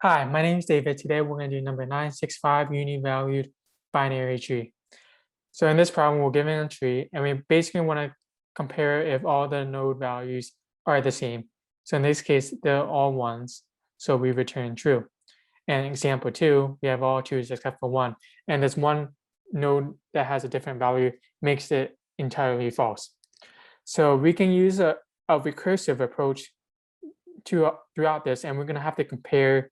Hi, my name is David. Today we're going to do number 965 Univalued binary tree. So in this problem, we're given a tree and we basically want to compare if all the node values are the same. So in this case, they're all ones. So we return true. And example 2, we have all twos except for 1. And this one node that has a different value makes it entirely false. So we can use a recursive approach throughout this, and we're going to have to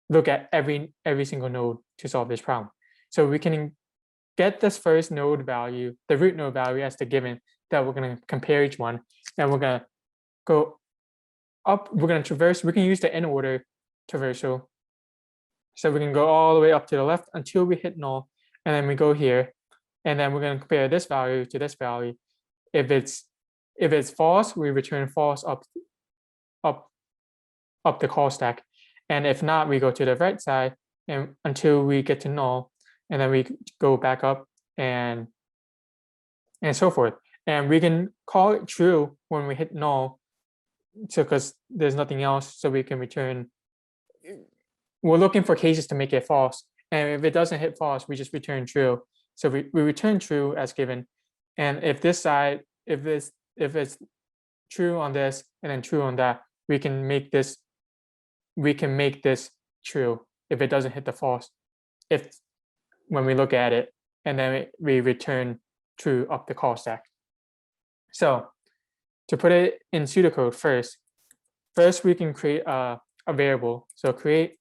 look at every single node to solve this problem. So we can get this first node value, the root node value as the given that we're going to compare each one, and we're going to go up, we're going to traverse, we can use the in order traversal. So we can go all the way up to the left until we hit null, and then we go here, and then we're going to compare this value to this value. If it's false, we return false up the call stack. And if not, we go to the right side and until we get to null, and then we go back up and so forth. And we can call it true when we hit null, so because there's nothing else, so we can return. We're looking for cases to make it false, and if it doesn't hit false, we just return true. So we return true as given. And if this side, if it's true on this and then true on that, we can make this true if it doesn't hit the false, when we look at it, and then we return true up the call stack. So to put it in pseudocode first we can create a variable. So create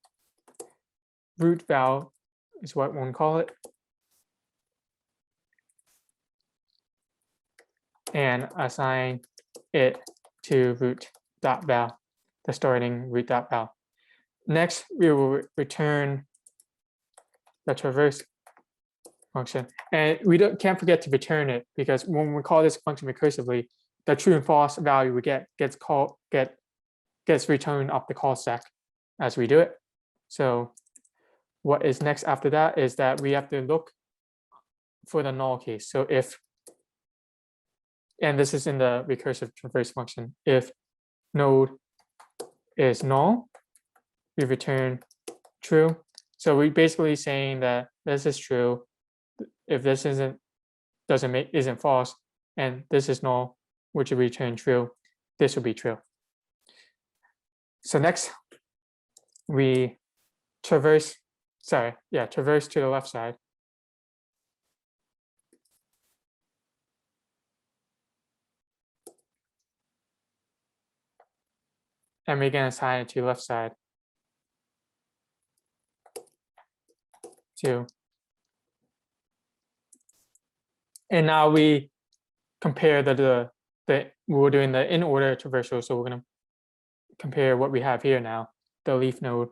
root val is what one call it, and assign it to root.val, the starting root.val. Next, we will return the traverse function, and we can't forget to return it, because when we call this function recursively, the true and false value we get gets returned off the call stack as we do it. So what is next after that is that we have to look for the null case. So if, and this is in the recursive traverse function, if node is null, we return true. So we're basically saying that this is true. If this isn't false, and this is null, which will return true, this will be true. So next, we traverse to the left side. And we can assign it to the left side. 2. And now we compare we're doing the in order traversal, so we're going to compare what we have here now, the leaf node.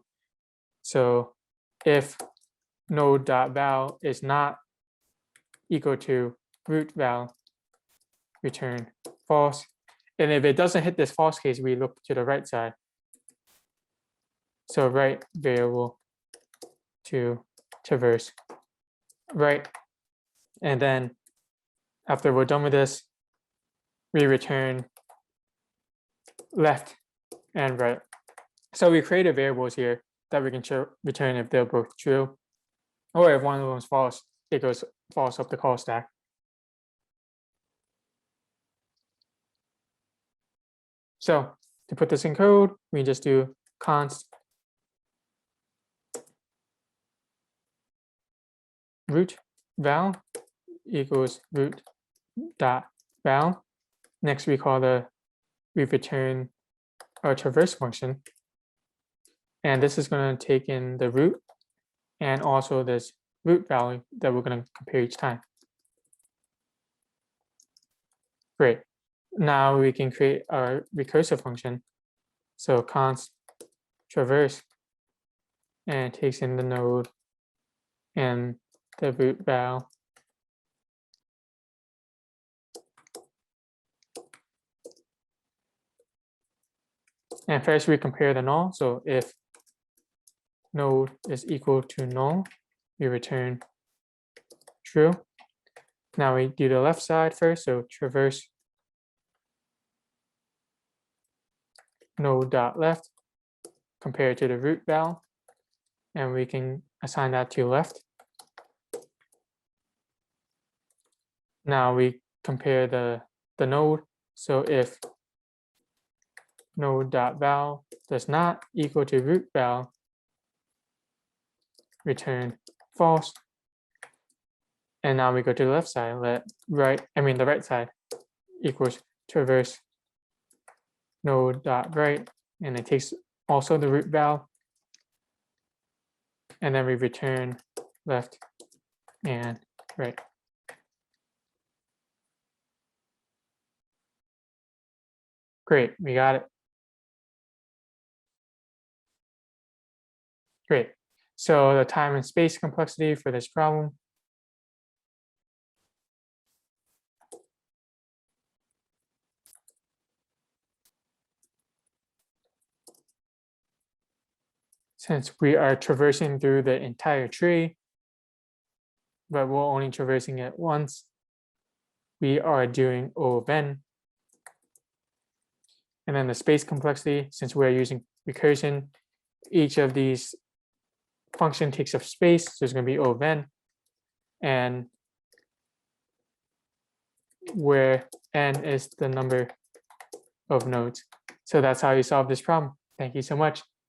So if node.val is not equal to root val, return false. And if it doesn't hit this false case, we look to the right side. So right variable to traverse right, and then after we're done with this, we return left and right. So we created variables here that we can return if they're both true, or if one of them is false, it goes false up the call stack. So to put this in code, we just do const root val equals root dot val. Next, we return our traverse function, and this is going to take in the root and also this root value that we're going to compare each time. Great. Now we can create our recursive function. So const traverse, and it takes in the node and the root val. And first we compare the null. So if node is equal to null, we return true. Now we do the left side first. So traverse node.left compared to the root val. and we can assign that to left. Now we compare the node. So if node.val does not equal to root val, return false. And now we go to the left side, the right side equals traverse node.right, and it takes also the root val. And then we return left and right. Great, we got it. Great. So the time and space complexity for this problem. Since we are traversing through the entire tree, but we're only traversing it once, we are doing O of n. And then the space complexity, since we're using recursion, each of these function takes up space, so it's going to be O of n. And where n is the number of nodes. So that's how you solve this problem. Thank you so much.